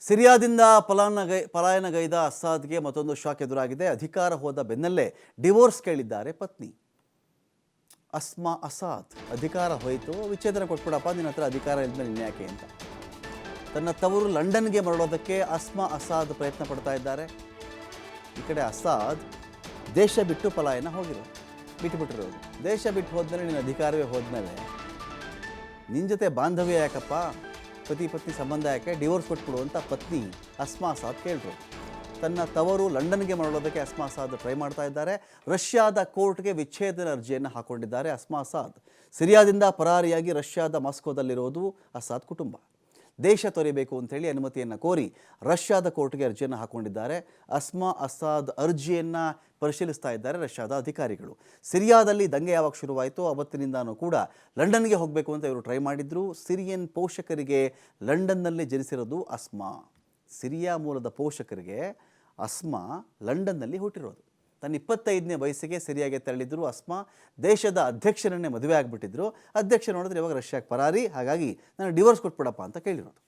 ಸಿರಿಯಾದಿಂದ ಪಲಾಯನಗೈದ ಅಸ್ಸಾದ್ಗೆ ಮತ್ತೊಂದು ಶಾಕ್ ಎದುರಾಗಿದೆ. ಅಧಿಕಾರ ಹೋದ ಬೆನ್ನಲ್ಲೇ ಡಿವೋರ್ಸ್ ಕೇಳಿದ್ದಾರೆ ಪತ್ನಿ. ಅಸ್ಮಾ ಅಸಾದ್ ಅಧಿಕಾರ ಹೋಯಿತು, ವಿಚ್ಛೇದನ ಕೊಟ್ಬಿಡಪ್ಪ, ನಿನ್ನ ಹತ್ರ ಅಧಿಕಾರ ಇಲ್ದ್ಮೇಲೆ ಇನ್ಯಾಕೆ ಅಂತ ತನ್ನ ತವರು ಲಂಡನ್ಗೆ ಮರಳೋದಕ್ಕೆ ಅಸ್ಮಾ ಅಸಾದ್ ಪ್ರಯತ್ನ ಪಡ್ತಾ ಇದ್ದಾರೆ. ಈ ಕಡೆ ಅಸಾದ್ ದೇಶ ಬಿಟ್ಟು ಪಲಾಯನ ಬಿಟ್ಟುಬಿಟ್ಟಿರೋದು. ದೇಶ ಬಿಟ್ಟು ಹೋದ್ಮೇಲೆ ನಿನ್ನ ಅಧಿಕಾರವೇ ಹೋದ್ಮೇಲೆ ನಿನ್ನ ಜೊತೆ ಬಾಂಧವ್ಯ ಯಾಕಪ್ಪ, ಪತಿ ಪತ್ನಿ ಸಂಬಂಧ ಯಾಕೆ, ಡಿವೋರ್ಸ್ ಕೊಟ್ಬಿಡು ಅಂತ ಪತ್ನಿ ಅಸ್ಮಾ ಅಸಾದ್ ಕೇಳಿದ್ರು. ತನ್ನ ತವರು ಲಂಡನ್ಗೆ ಮರಳೋದಕ್ಕೆ ಅಸ್ಮಾ ಅಸಾದ್ ಟ್ರೈ ಮಾಡ್ತಾ ಇದ್ದಾರೆ. ರಷ್ಯಾದ ಕೋರ್ಟ್ಗೆ ವಿಚ್ಛೇದನ ಅರ್ಜಿಯನ್ನು ಹಾಕೊಂಡಿದ್ದಾರೆ ಅಸ್ಮಾ ಅಸಾದ್. ಸಿರಿಯಾದಿಂದ ಪರಾರಿಯಾಗಿ ರಷ್ಯಾದ ಮಾಸ್ಕೋದಲ್ಲಿರೋದು ಅಸಾದ್ ಕುಟುಂಬ. ದೇಶ ತೊರೆಯಬೇಕು ಅಂಥೇಳಿ ಅನುಮತಿಯನ್ನು ಕೋರಿ ರಷ್ಯಾದ ಕೋರ್ಟ್ಗೆ ಅರ್ಜಿಯನ್ನು ಹಾಕೊಂಡಿದ್ದಾರೆ. ಅಸ್ಮಾ ಅಸಾದ್ ಅರ್ಜಿಯನ್ನು ಪರಿಶೀಲಿಸ್ತಾ ಇದ್ದಾರೆ ರಷ್ಯಾದ ಅಧಿಕಾರಿಗಳು. ಸಿರಿಯಾದಲ್ಲಿ ದಂಗೆ ಯಾವಾಗ ಶುರುವಾಯಿತು ಅವತ್ತಿನಿಂದನೂ ಕೂಡ ಲಂಡನ್ಗೆ ಹೋಗಬೇಕು ಅಂತ ಇವರು ಟ್ರೈ ಮಾಡಿದ್ರು. ಸಿರಿಯನ್ ಪೋಷಕರಿಗೆ ಲಂಡನ್ನಲ್ಲಿ ಜನಿಸಿರೋದು ಅಸ್ಮಾ. ಸಿರಿಯಾ ಮೂಲದ ಪೋಷಕರಿಗೆ ಅಸ್ಮಾ ಲಂಡನ್ನಲ್ಲಿ ಹುಟ್ಟಿರೋದು. ತನ್ನ 25ನೇ ವಯಸ್ಸಿಗೆ ಸಿರಿಯಾಗೆ ತೆರಳಿದ್ರು ಅಸ್ಮಾ. ದೇಶದ ಅಧ್ಯಕ್ಷರನ್ನೇ ಮದುವೆ ಆಗಿಬಿಟ್ಟಿದ್ರು. ಅಧ್ಯಕ್ಷ ನೋಡಿದ್ರೆ ಇವಾಗ ರಷ್ಯಾಕ್ಕೆ ಪರಾರಿ, ಹಾಗಾಗಿ ನಾನು ಡಿವೋರ್ಸ್ ಕೊಟ್ಬಿಡಪ್ಪ ಅಂತ ಕೇಳಿರೋದು.